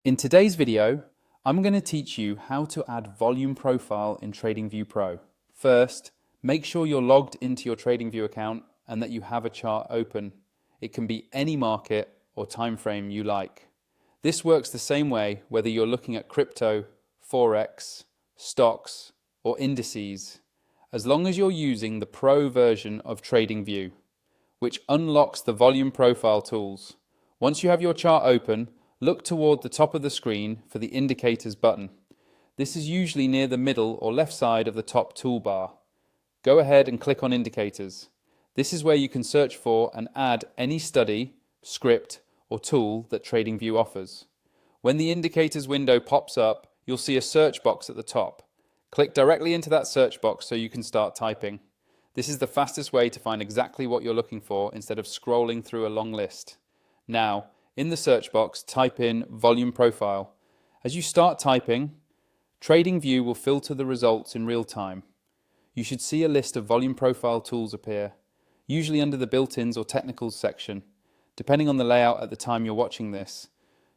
In today's video, I'm going to teach you how to add volume profile in TradingView Pro. First, make sure you're logged into your TradingView account and that you have a chart open. It can be any market or time frame you like. This works the same way whether you're looking at crypto, forex, stocks, or indices, as long as you're using the Pro version of TradingView, which unlocks the volume profile tools. Once you have your chart open, look toward the top of the screen for the Indicators button. This is usually near the middle or left side of the top toolbar. Go ahead and click on Indicators. This is where you can search for and add any study, script, or tool that TradingView offers. When the Indicators window pops up, you'll see a search box at the top. Click directly into that search box so you can start typing. This is the fastest way to find exactly what you're looking for instead of scrolling through a long list. Now, in the search box, type in volume profile. As you start typing, TradingView will filter the results in real time. You should see a list of volume profile tools appear, usually under the built-ins or technicals section. Depending on the layout at the time you're watching this,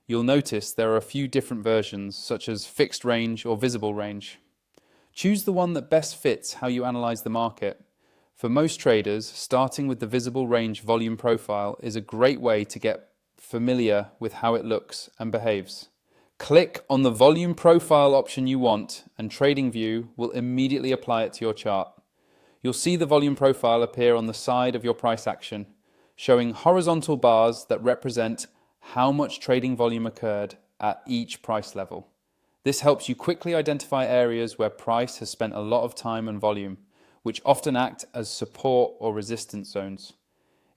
you'll notice there are a few different versions, such as fixed range or visible range. Choose the one that best fits how you analyze the market. For most traders, starting with the visible range volume profile is a great way to get familiar with how it looks and behaves. Click on the volume profile option you want and TradingView will immediately apply it to your chart. You'll see the volume profile appear on the side of your price action, showing horizontal bars that represent how much trading volume occurred at each price level. This helps you quickly identify areas where price has spent a lot of time and volume, which often act as support or resistance zones.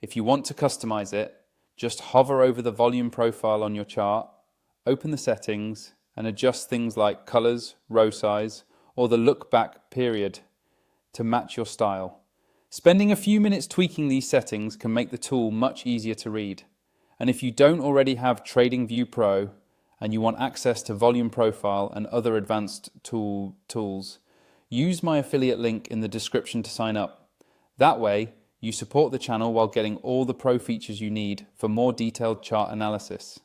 If you want to customize it, just hover over the volume profile on your chart, open the settings, and adjust things like colors, row size, or the look back period to match your style. Spending a few minutes tweaking these settings can make the tool much easier to read. And if you don't already have TradingView Pro and you want access to volume profile and other advanced tools, use my affiliate link in the description to sign up. That way, you support the channel while getting all the pro features you need for more detailed chart analysis.